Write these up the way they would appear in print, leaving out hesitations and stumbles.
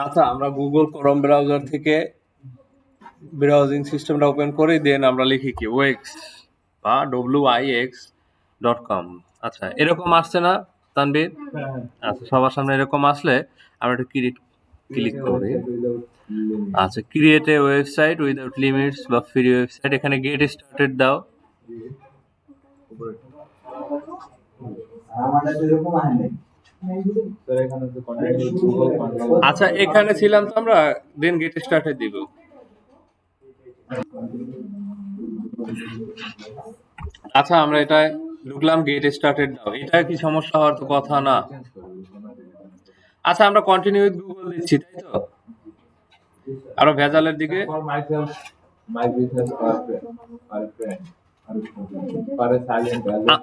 আচ্ছা, আমরা Google Chrome browser থেকে ব্রাউজিং সিস্টেমটা ওপেন করি, দেন আমরা লিখি কি ওয়েক্স বা wix.com। আচ্ছা, এরকম আসছে না তানবীর? আচ্ছা, সবার সামনে এরকম আসলে আমরা একটু ক্লিক করি। আচ্ছা, create a website without limits বা ফ্রি ওয়েবসাইট, এখানে গেট স্টার্টেড দাও। আচ্ছা, এখানে ছিলাম তো আমরা, দেন গেট স্টার্টেড দিব। আচ্ছা, আমরা এটা ঢুকলাম, গেট স্টার্টেড দাও, এটা কি সমস্যা হওয়ার তো কথা না। আচ্ছা, আমরা কন্টিনিউ উইথ গুগল দিচ্ছি, তাই তো? আরো ভেজালের দিকে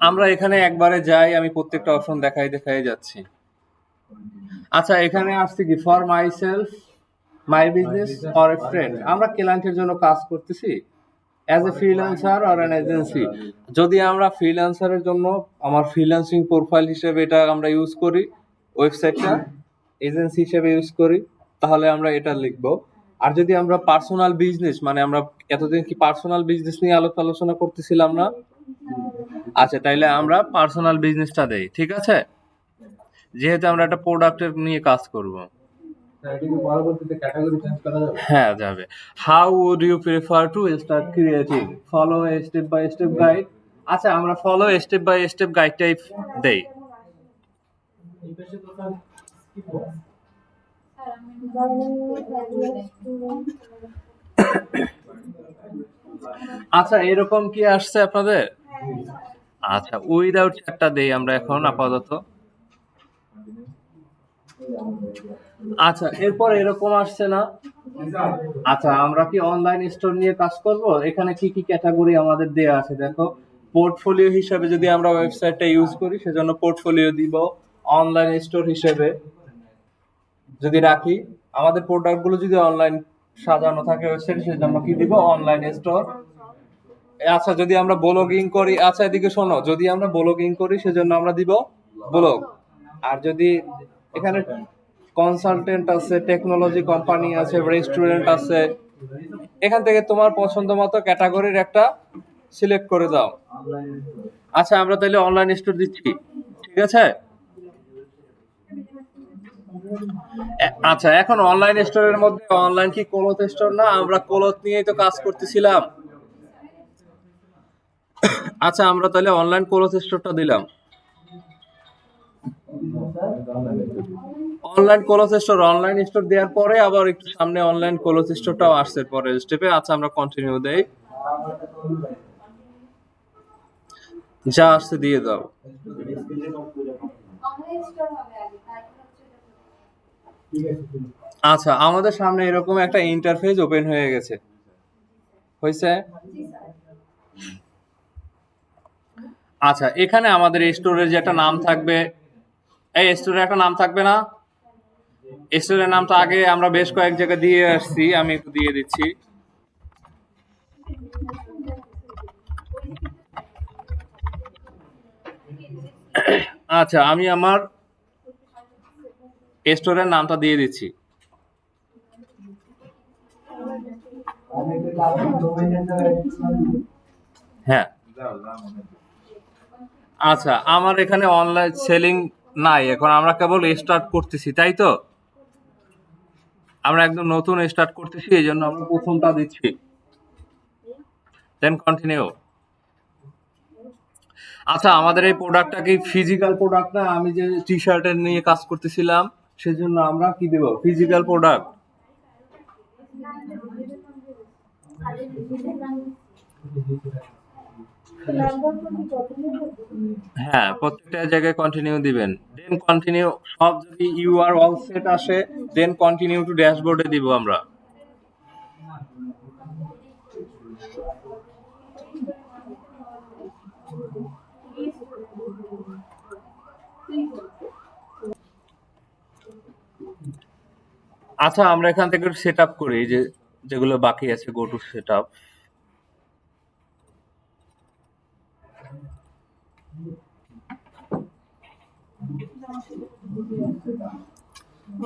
আমরা এখানে একবারে যাই, আমি প্রত্যেকটা অপশন দেখাই যাচ্ছি। আচ্ছা, এখানে আসছে কি for my self, my business or a friend. আমরা ক্লায়েন্টের জন্য কাজ করতেছি as a freelancer or an agency. যদি আমরা ফ্রিল্যান্সারের জন্য আমার ফ্রিল্যান্সিং প্রোফাইল হিসেবে এটা আমরা ইউজ করি, ওয়েবসাইটটা এজেন্সি হিসেবে ইউজ করি, তাহলে আমরা এটা লিখবো। আর যদি আমরা পার্সোনাল বিজনেস, মানে আমরা এতদিন কি পার্সোনাল বিজনেস নিয়ে আলোচনা করতেছিলাম না? আচ্ছা, তাইলে আমরা পার্সোনাল বিজনেসটা দেই, ঠিক আছে? যেহেতু আমরা একটা প্রোডাক্টের নিয়ে কাজ করব। হ্যাঁ, যাবে। How would you prefer to start creating? Follow a step by step guide. আচ্ছা, আমরা ফলো স্টেপ বাই স্টেপ গাইডটাই দেই। আচ্ছা, এরকম কি আসছে আপনাদের? আচ্ছা, উইদাউট চ্যাটটা দেই আমরা এখন আপাতত। আচ্ছা, এরপর এরকম আসছে না? আচ্ছা, আমরা কি অনলাইন স্টোর নিয়ে কাজ করব? এখানে কি কি ক্যাটাগরি আমাদের দেয়া আছে দেখো। পোর্টফোলিও হিসাবে যদি আমরা ওয়েবসাইটটা ইউজ করি, সেজন্য পোর্টফোলিও দিব। অনলাইন স্টোর হিসেবে যদি রাখি, আমাদের প্রোডাক্টগুলো যদি অনলাইন সাজানো থাকে ওয়েবসাইটে, সেজন্য কি দিব? Online store. আচ্ছা, যদি আমরা ব্লগিং করি, আচ্ছা এদিকে শোনো, যদি আমরা ব্লগিং করি সেজন্য আমরা দিব ব্লগ। আর যদি এখানে কনসালটেন্ট আছে, টেকনোলজি কোম্পানি আছে, রেস্টুরেন্ট আছে, এখান থেকে তোমার পছন্দ মতো ক্যাটাগরির একটা সিলেক্ট করে দাও। আচ্ছা, আমরা তাহলে অনলাইন স্টোর দিচ্ছি, ঠিক আছে? আচ্ছা, এখন অনলাইন স্টোরের মধ্যে অনলাইন কি ক্লথ স্টোর না? আমরা ক্লথ নিয়েই তো কাজ করতেছিলাম। আচ্ছা, আমরা তাহলে অনলাইন ক্লথ স্টোরটা দিলাম। Online cloth store, online store দেওয়ার পরে আবার একটু সামনে অনলাইন ক্লথ স্টোরটাও আসছে পরের স্টেপে। আচ্ছা, আমরা কন্টিনিউ দেই, যা আসছে দিয়ে দাও। আচ্ছা, আমাদের সামনে এরকম একটা ইন্টারফেস ওপেন হয়ে গেছে, হয়েছে? আচ্ছা, এখানে আমাদের স্টোরের যে একটা নাম থাকবে, এই স্টোরের একটা নাম থাকবে না? স্টোরের নামটা আগে আমরা বেশ কয়েক জায়গায় দিয়ে আসছি, আমি একটু দিয়ে দিচ্ছি। আচ্ছা, আমি আমার স্টোরের নামটা দিয়ে দিচ্ছি। হ্যাঁ, আচ্ছা, আমার এখানে অনলাইন সেলিং নাই, এখন আমরা কেবল স্টার্ট করতেছি, তাই তো? আমরা একদম নতুন স্টার্ট করতেছি, এই জন্য আমরা প্রথমটা দিচ্ছি, দেন কন্টিনিউ। আচ্ছা, আমাদের এই প্রোডাক্টটা কি ফিজিক্যাল প্রোডাক্ট না? আমি যে টি শার্টের নিয়ে কাজ করতেছিলাম, সেজন্য আমরা কি দেব? Physical product. হ্যাঁ, প্রত্যেকটা জায়গায় কন্টিনিউ দিবেন, দেন কন্টিনিউ। সব যদি ইউ আর অল সেট আসে, দেন কন্টিনিউ টু ড্যাশবোর্ডে দিব আমরা। আচ্ছা, আমরা এখান থেকে সেট আপ করি, যে যেগুলো বাকি আছে, গো টু সেট আপ।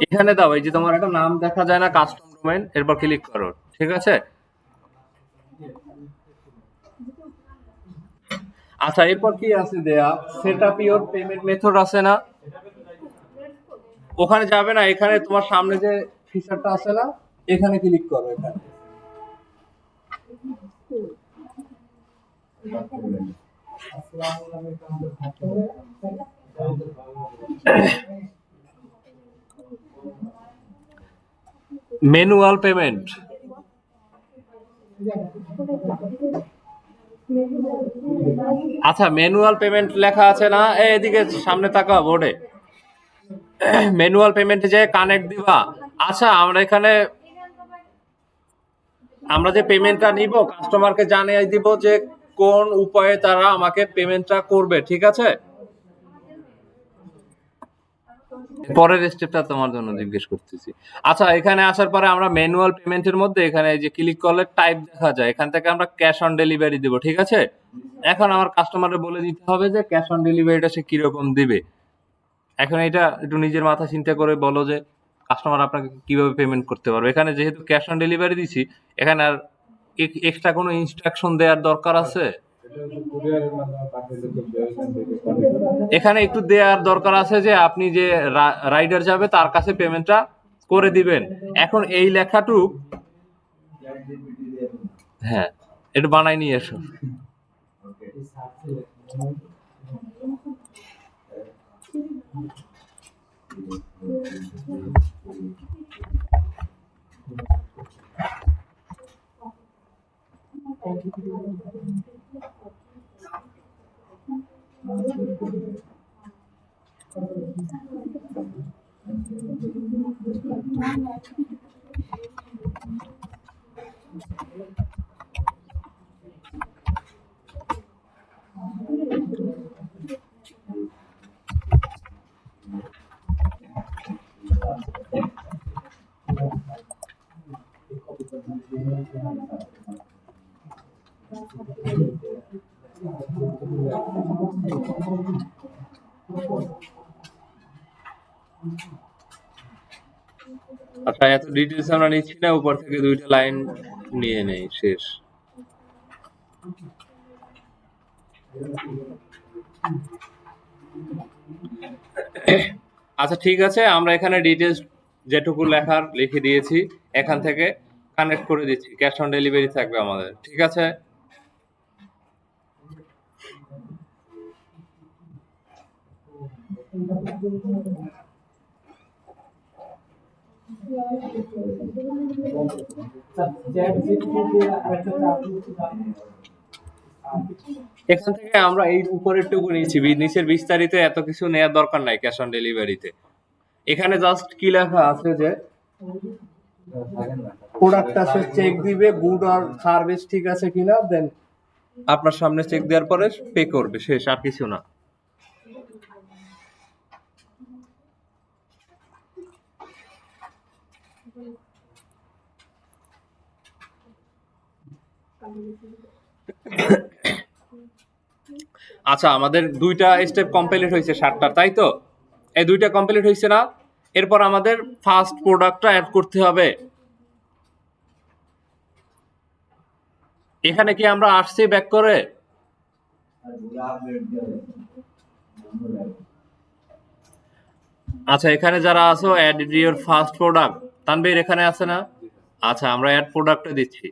এখানে দাও, এই যে তোমার একটা নাম দেখা যায় না, কাস্টম ডোমেইন, এরপর ক্লিক করো, ঠিক আছে। আচ্ছা, এরপর কি আছে দেয়া, set up your payment method আছে না, ওখানে যাবে না, এখানে তোমার সামনে যে ফিচারটা আছে না, এখানে ক্লিক করো। এখানে ম্যানুয়াল পেমেন্ট, আচ্ছা ম্যানুয়াল পেমেন্ট লেখা আছে না, এদিকে সামনে তাকাও বোর্ডে, ম্যানুয়াল পেমেন্টে যে কানেক্ট দিবা। আচ্ছা আমরা এখানে আমরা যে পেমেন্টটা নিব, কাস্টমারকে জানিয়ে দিব যে কোন উপায়ে তারা আমাকে পেমেন্টটা করবে, ঠিক আছে। পরের স্টেপটা তোমার জন্য জিজ্ঞেস করতেছি। আচ্ছা, এখানে আসার পরে আমরা ম্যানুয়াল পেমেন্টের মধ্যে এখানে এই যে ক্লিক করলে টাইপ দেখা যায়, এখান থেকে আমরা ক্যাশ অন ডেলিভারি দিব, ঠিক আছে। এখন আমার কাস্টমারকে বলে দিতে হবে যে ক্যাশ অন ডেলিভারিটা সে কিরকম দিবে। এখন এটা একটু নিজের মাথা চিন্তা করে বলো যে কাস্টমার আপনাকে কিভাবে পেমেন্ট করতে পারবে। এখানে যেহেতু ক্যাশ অন ডেলিভারি দিছি, এখানে আর এক্সট্রা কোনো ইনস্ট্রাকশন দেওয়ার দরকার আছে? এখানে একটু দেওয়ার দরকার আছে যে আপনি যে রাইডার যাবে তার কাছে পেমেন্টটা করে দিবেন। এখন এই লেখাটুক, হ্যাঁ এটা বানাই নিয়ে এসো। আচ্ছা, এত ডিটেলস আমরা নিচ্ছি না, উপর থেকে দুইটা লাইন নিয়ে নেই, শেষ। আচ্ছা ঠিক আছে, আমরা এখানে ডিটেলস যেটুকু লেখার লিখে দিয়েছি, এখান থেকে কানেক্ট করে দিচ্ছি, ক্যাশ অন ডেলিভারি থাকবে আমাদের, ঠিক আছে। এখান থেকে আমরা এই উপরের টুকু নিয়েছি, নিচের বিস্তারিত এত কিছু নেওয়ার দরকার নাই ক্যাশ অন ডেলিভারিতে। এখানে জাস্ট কি লেখা আছে যে প্রোডাক্টটা সে চেক দিবে, গুড আর সার্ভিস ঠিক আছে কিনা, দেন আপনার সামনে চেক দেওয়ার পরে পে করবে, শেষ, আর কিছু না। আচ্ছা, আমাদের দুইটা স্টেপ কমপ্লিট হয়েছে 7টা, তাই তো? এই দুইটা কমপ্লিট হয়েছে না, এরপর আমাদের ফার্স্ট প্রোডাক্টটা অ্যাড করতে হবে। এখানে কি আমরা আসছি ব্যাক করে? আচ্ছা, এখানে যারা আছো add your first product, Tanvir এখানে আছে না? আচ্ছা, আমরা অ্যাড প্রোডাক্টে দিচ্ছি।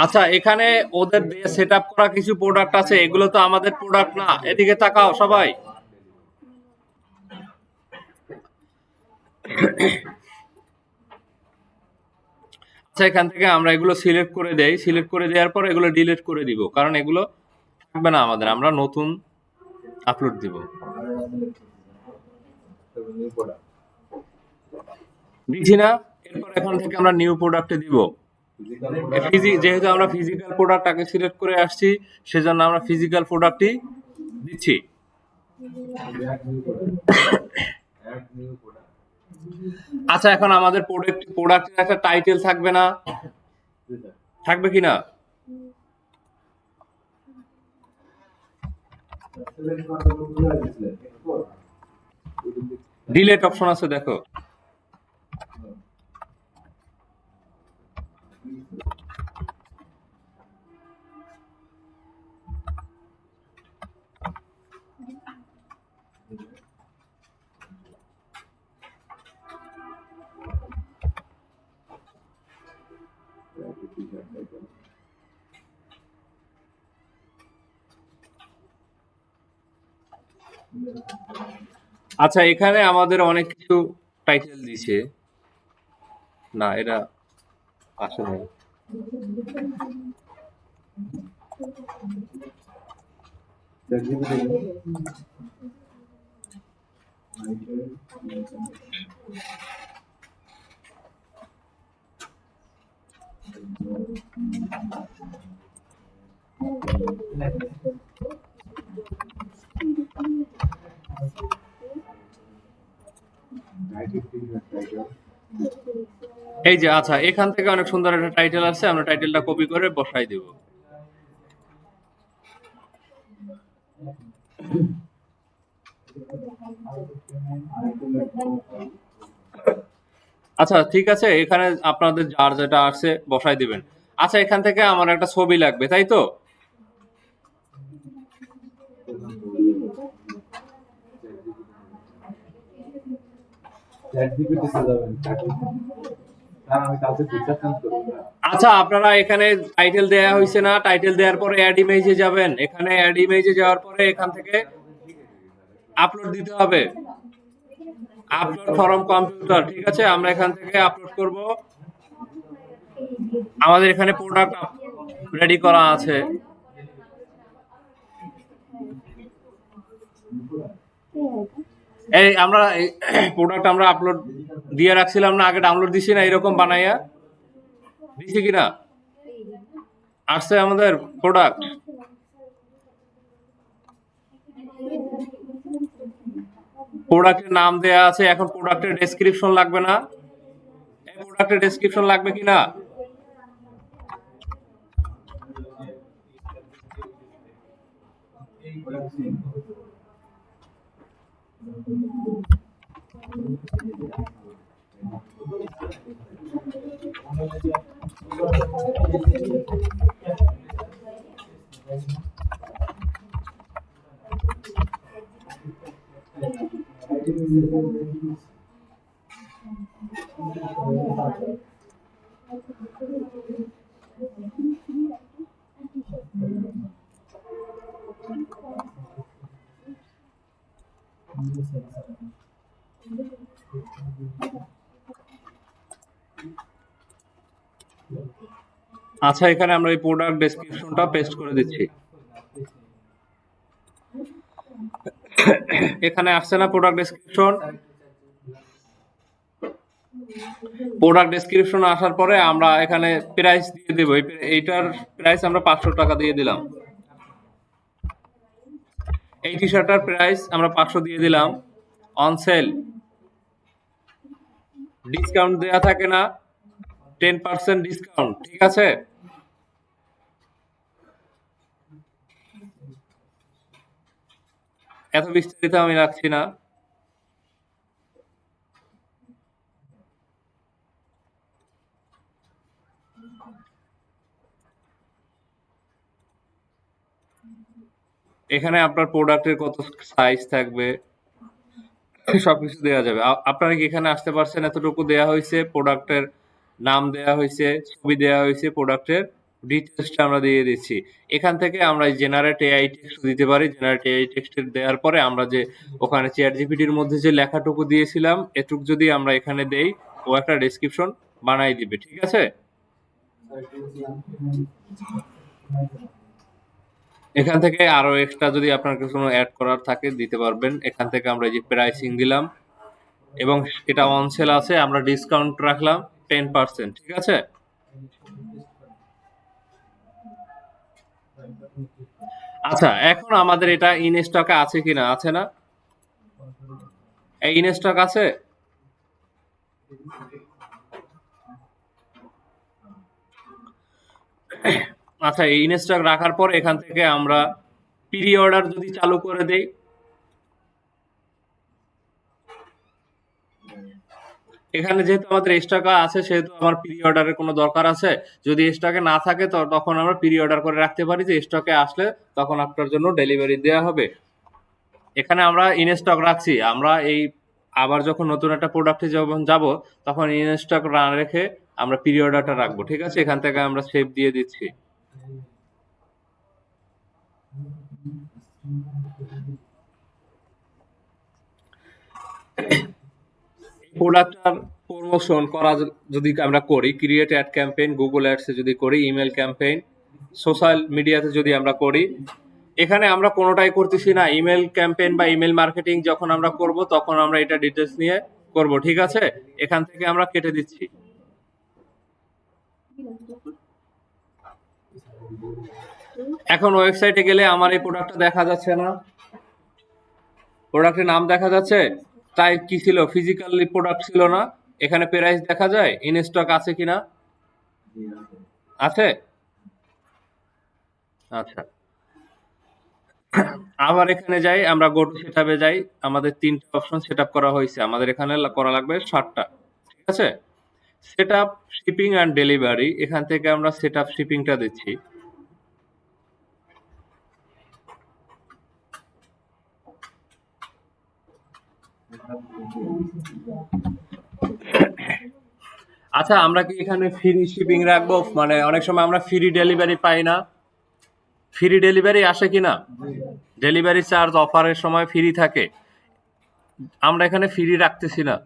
আচ্ছা, এখানে ওদের দিয়ে সেট আপ করা কিছু প্রোডাক্ট আছে, এগুলো তো আমাদের প্রোডাক্ট না, এদিকে তাকাও সবাই। আচ্ছা, এখান থেকে আমরা এগুলো সিলেক্ট করে দেই, সিলেক্ট করে দেওয়ার পর এগুলো ডিলিট করে দিব, কারণ এগুলো থাকবে না আমাদের, আমরা নতুন আপলোড দিব। দিচ্ছি না, এরপর এখান থেকে আমরা নিউ প্রোডাক্টে দিব। যেহেতু আমরা ফিজিক্যাল প্রোডাক্ট আগে সিলেক্ট করে আসছি, সেজন্য আমরা ফিজিক্যাল প্রোডাক্টই দিচ্ছি। আচ্ছা, এখন আমাদের প্রোডাক্টের একটা টাইটেল থাকবে না? থাকবে কি না? ডিলেট অপশন আছে দেখো। আচ্ছা, এখানে আমাদের অনেক কিছু টাইটেল দিছে। না, এটা আসে নাই। এই যে আচ্ছা, এখান থেকে অনেক সুন্দর একটা টাইটেল আছে, আমরা টাইটেলটা কপি করে বসাই দিব। আচ্ছা, ঠিক আছে, এখানে আপনাদের যার যেটা আসছে বসাই দিবেন। আচ্ছা, এখান থেকে আমার একটা ছবি লাগবে, তাই তো? আচ্ছা, আপনারা এখানে টাইটেল দেয়া হয়েছে না? টাইটেল দেওয়ার পরে অ্যাড ইমেজে যাবেন। এখানে অ্যাড ইমেজে যাওয়ার পরে এখান থেকে আপলোড দিতে হবে। আপলোড ফরম কম্পিউটার, ঠিক আছে? আমরা এখান থেকে আপলোড করব। আমাদের এখানে প্রোডাক্ট রেডি করা আছে। এই আমরা প্রোডাক্ট আমরা আপলোড দিয়ে রাখছিলাম না, আগে ডাউনলোড দিছি না এরকম বানাইয়া? দিছি কিনা? আসছে আমাদের প্রোডাক্ট। প্রোডাক্টের নাম দেয়া আছে, এখন প্রোডাক্টের ডেসক্রিপশন লাগবে না? এই প্রোডাক্টের ডেসক্রিপশন লাগবে কিনা? আচ্ছা, এখানে আমরা এই প্রোডাক্ট ডেসক্রিপশনটা পেস্ট করে দিচ্ছি। এখানে আসছে না প্রোডাক্ট ডেসক্রিপশন? প্রোডাক্ট ডেসক্রিপশন আসার পরে আমরা এখানে প্রাইস দিয়ে দেব। এইটার প্রাইস আমরা 500 টাকা দিয়ে দিলাম। এই টি শার্টটার প্রাইস আমরা 500 দিয়ে দিলাম। On sell. ডিসকাউন্ট দেয়া থাকে না? 10% ডিসকাউন্ট, ঠিক আছে? এত বিস্তারিত আমি রাখছি না। এখানে আপনার প্রোডাক্টের কত সাইজ থাকবে সবকিছু দেওয়া যাবে। আপনারা কি এখানে আসতে পারছেন? এতটুকু দেয়া হয়েছে, প্রোডাক্টের নাম দেয়া হয়েছে, ছবি দেয়া হয়েছে, প্রোডাক্টের ডিটেলসটা আমরা দিয়ে দিচ্ছি। এখান থেকে আমরা জেনারেট এআই টেক্সট দিতে পারি। জেনারেট এআই টেক্সট দেওয়ার পরে আমরা যে ওখানে চ্যাট জিপিটির মধ্যে যে লেখাটুকু দিয়েছিলাম এটুক যদি আমরা এখানে দেই, ও একটা ডেসক্রিপশন বানাই দিবে, ঠিক আছে? এখান থেকে আরো এক্সট্রা যদি আপনার কিছু অ্যাড করার থাকে দিতে পারবেন। এখান থেকে আমরা এই যে প্রাইসিং দিলাম এবং এটা অন সেল আছে, আমরা ডিসকাউন্ট রাখলাম 10%, ঠিক আছে? আচ্ছা, এখন আমাদের এটা ইন স্টকে আছে কিনা? আছে না? এই ইন স্টক আছে? আচ্ছা, এই ইন স্টক রাখার পর এখান থেকে আমরা প্রি অর্ডার যদি চালু করে দেই, এখানে যেহেতু আমাদের স্টক আছে সেহেতু আমার প্রি অর্ডারের কোনো দরকার আছে? যদি স্টকে না থাকে তখন আমরা প্রি অর্ডার করে রাখতে পারি যে স্টকে আসলে তখন আপনার জন্য ডেলিভারি দেওয়া হবে। এখানে আমরা ইন স্টক রাখছি। আমরা এই আবার যখন নতুন একটা প্রোডাক্টে যখন যাব তখন ইন স্টক না রেখে আমরা প্রি অর্ডারটা রাখবো। ঠিক আছে? এখান থেকে আমরা সেভ দিয়ে দিচ্ছি। প্রোডাক্টটার প্রমোশন করা যদি আমরা করি, ক্রিয়েট অ্যাড ক্যাম্পেইন গুগল অ্যাডসে যদি করি, ইমেল ক্যাম্পেইন, সোশ্যাল মিডিয়াতে যদি আমরা করি, এখানে আমরা কোনোটাই করতেছি না। ইমেল ক্যাম্পেইন বা ইমেল মার্কেটিং যখন আমরা করব তখন আমরা এটা ডিটেলস নিয়ে করব। ঠিক আছে? এখান থেকে আমরা কেটে দিচ্ছি। এখন ওয়েবসাইটে গেলে আমার এই প্রোডাক্টটা দেখা যাচ্ছে না। প্রোডাক্টের নাম দেখা যাচ্ছে। টাইপ কি ছিল? ফিজিক্যালি প্রোডাক্ট ছিল না। এখানে প্রাইস দেখা যায়। ইন স্টক আছে কিনা? আছে? আচ্ছা। আবার এখানে যাই, আমরা গো টু সেটআপে যাই। আমাদের ৩ টা অপশন সেটআপ করা হইছে। আমাদের এখানে করা লাগবে ৭ টা। ঠিক আছে? Setup, shipping and delivery. এখান থেকে আমরা সেটআপ শিপিংটা দিচ্ছি। আচ্ছা, আমরা কি এখানে ফ্রি শিপিং রাখবো? মানে অনেক সময় আমরা ফ্রি ডেলিভারি পাই না। ফ্রি ডেলিভারি আসে কিনা? ডেলিভারি চার্জ অফারের সময় ফ্রি থাকে। আমরা এখানে ফ্রি রাখতেছি না।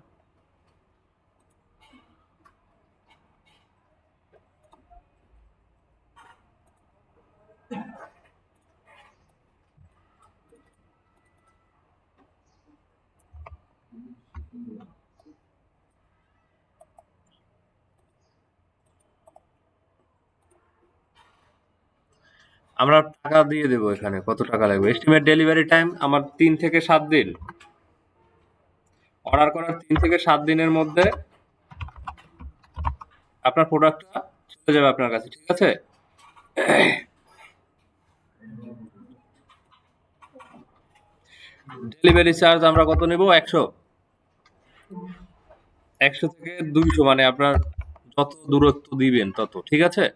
আমরা টাকা দিয়ে দেবো এখানে। কত টাকা লাগবে? এস্টিমেট ডেলিভারি টাইম আমার ৩ থেকে ৭ দিন। অর্ডার করার ৩ থেকে ৭ দিনের মধ্যে আপনার প্রোডাক্টটা চলে যাবে আপনার কাছে। ঠিক আছে? ডেলিভারি চার্জ আমরা কত নেব? ১০০। ১০০ থেকে ২০০, মানে আপনার যত দূরত্ব দিবেন তত। ঠিক আছে?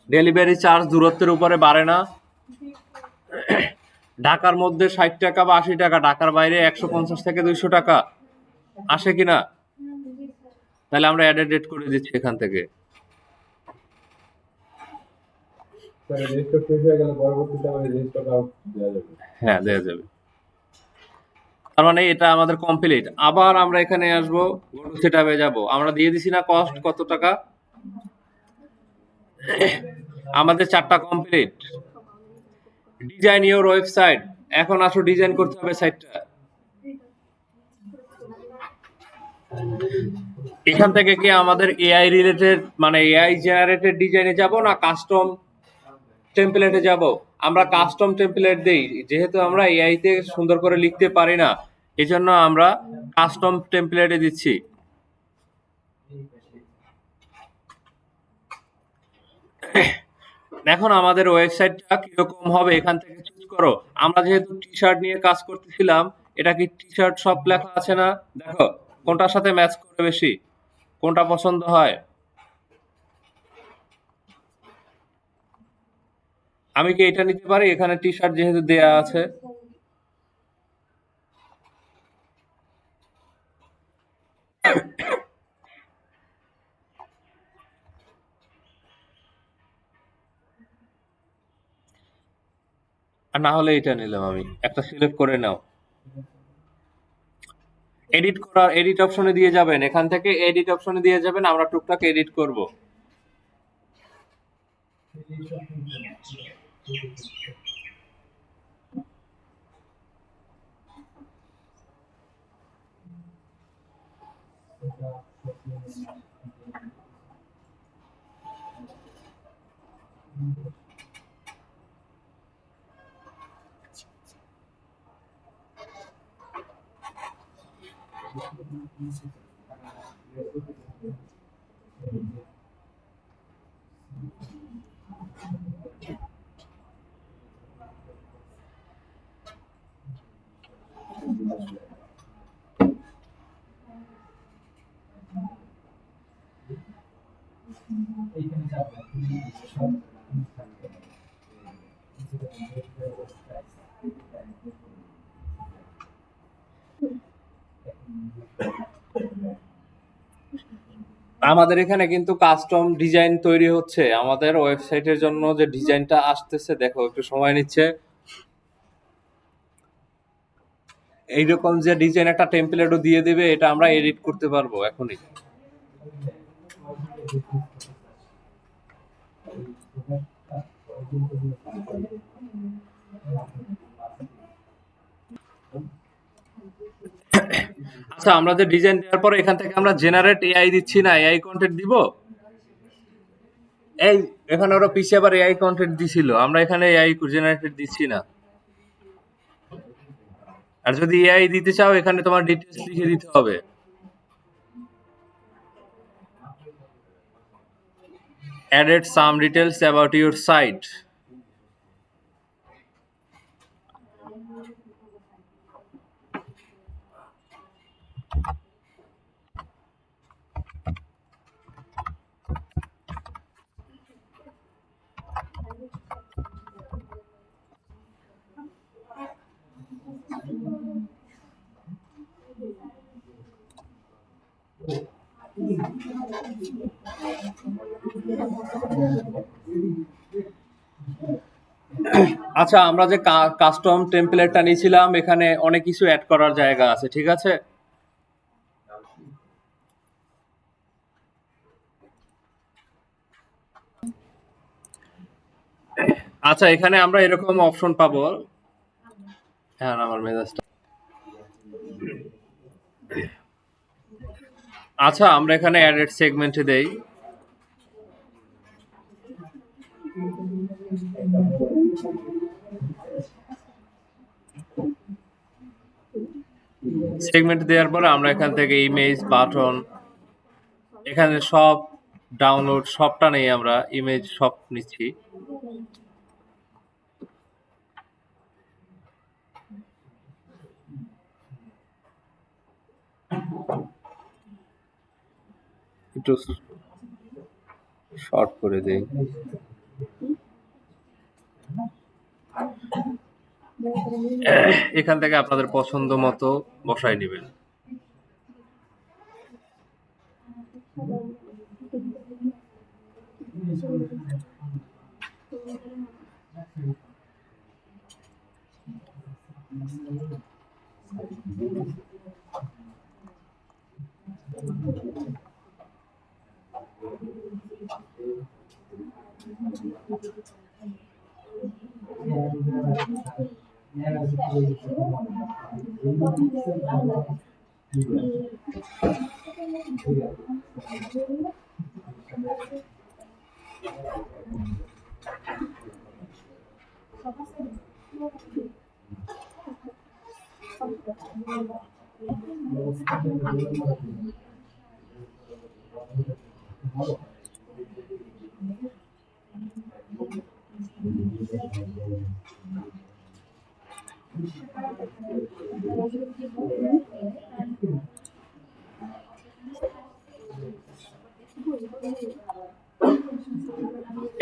ডেলিভারি চার্জ দূরত্বের উপরে বাড়ে না। ঢাকার মধ্যে ৬০ টাকা বা ৮০ টাকা, ঢাকার বাইরে ১৫০ থেকে ২০০ টাকা। আসে কিনা? তাহলে আমরা অ্যাডেড রেট করে দিচ্ছি এখান থেকে। হ্যাঁ, দেয়া যাবে। তার মানে এটা আমাদের কমপ্লিট। আবার আমরা এখানে আসবো, গো টু সেটআপে যাব। আমরা দিয়ে দিছি না কস্ট কত টাকা? আমাদের ৪ টা কমপ্লিট। Design your website. এখন আসো ডিজাইন করতে হবে সাইটটা। এখান থেকে কি আমাদের এআই রিলেটেড, মানে এআই জেনারেটেড ডিজাইনে যাব না কাস্টম টেমপ্লেটে যাব? আমরা কাস্টম টেমপ্লেট দেই। যেহেতু আমরা এআই তে সুন্দর করে লিখতে পারি না, এজন্য আমরা কাস্টম টেমপ্লেটে দিচ্ছি। এখন আমাদের ওয়েবসাইটটা কিরকম হবে এখান থেকে চুজ করো। আমরা যেহেতু টি-শার্ট নিয়ে কাজ করতেছিলাম, এটা কি টি-শার্ট শপ লেখা আছে না? দেখো কোনটার সাথে ম্যাচ করে বেশি, কোনটা পছন্দ হয়। আমি কি এটা নিতে পারি? এখানে টি-শার্ট যেহেতু দেয়া আছে। আর না হলে এটা নিলাম আমি। একটা সিলেক্ট করে নাও। এডিট অপশনে দিয়ে যাবেন। এখান থেকে এডিট অপশনে দিয়ে যাবেন, আমরা টুকটাক এডিট করব। আমাদের এখানে কিন্তু কাস্টম ডিজাইন তৈরি হচ্ছে আমাদের ওয়েবসাইটের জন্য, যে ডিজাইনটা আসতেছে দেখো একটু সময় নিচ্ছে। এইরকম যে ডিজাইন একটা টেমপ্লেটও দিয়ে দেবে, এটা আমরা এডিট করতে পারবো এখনই। আচ্ছা, আমরা যে ডিজাইন দেওয়ার পরে এখান থেকে আমরা জেনারেট এআই দিচ্ছি না, এআই কন্টেন্ট দিব। এই এখানে ওরা পিছিয়ে আবার এআই কন্টেন্ট দিছিল, আমরা এখানে এআই জেনারেটেড দিচ্ছি না। আর যদি এআই দিতে চাও এখানে তোমার ডিটেইলস লিখে দিতে হবে। Added some details about your site. আচ্ছা, আমরা যে কাস্টম টেমপ্লেটটা নিয়েছিলাম এখানে অনেক কিছু অ্যাড করার জায়গা আছে, ঠিক আছে। আচ্ছা, এখানে আমরা এরকম অপশন পাবো। হ্যাঁ, আমার মেজাজটা। আচ্ছা, আমরা এখানে অ্যাডেড সেগমেন্টে দেই। সেগমেন্ট দেওয়ার পরে আমরা এখান থেকে ইমেজ, বাটন, এখানে সব ডাউনলোড সবটা নেই, আমরা ইমেজ সব নিচ্ছি। একটু শর্ট করে দেই। এখান থেকে আপনাদের পছন্দ মতো বসাই নেবেন।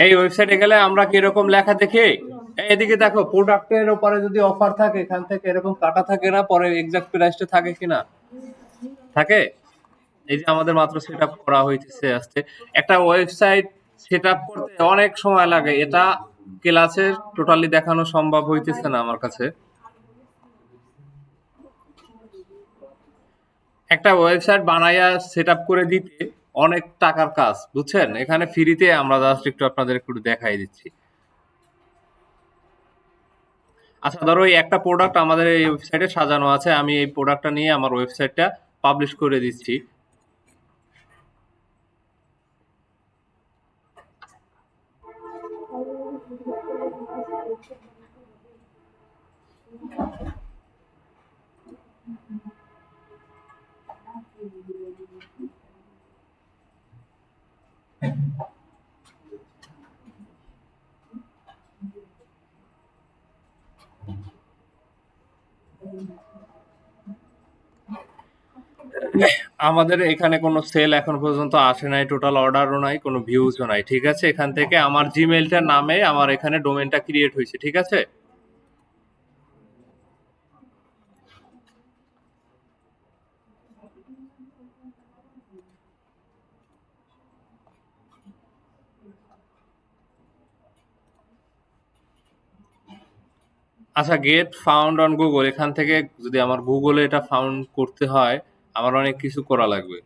এই ওয়েবসাইটে গেলে আমরা কিরকম লেখা দেখি, এদিকে দেখো প্রোডাক্টের উপরে যদি অফার থাকে এখান থেকে এরকম কাটা থাকে না, পরে এক্সাক্ট প্রাইসটা থাকে কিনা, থাকে। এই যে আমাদের মাত্র সেটআপ করা হইতেছে আজকে। একটা ওয়েবসাইট সেটআপ করতে অনেক সময় লাগে, এটা ক্লাসে টোটালি দেখানো সম্ভব হইতেছে না আমার কাছে। একটা ওয়েবসাইট বানাইয়া সেটআপ করে দিতে অনেক টাকার কাজ, বুঝছেন। এখানে ফ্রিতে আমরা জাস্ট একটু আপনাদের একটু দেখাই দিচ্ছি। আচ্ছা, ধরো এই একটা প্রোডাক্ট আমাদের এই ওয়েবসাইটে সাজানো আছে, আমি এই প্রোডাক্টটা নিয়ে আমার ওয়েবসাইটটা পাবলিশ করে দিচ্ছি। আমাদের এখানে কোনো সেল এখন পর্যন্ত আসে নাই, টোটাল অর্ডারও নাই, কোনো ভিউজও নাই। ঠিক আছে, এখান থেকে আমার জিমেইলটার নামে আমার এখানে ডোমেনটা ক্রিয়েট হয়েছে। ঠিক আছে, আচ্ছা, গেট ফাউন্ড অন গুগল, এখান থেকে যদি আমার গুগলে এটা ফাউন্ড করতে হয় আমার অনেক কিছু করা লাগবে।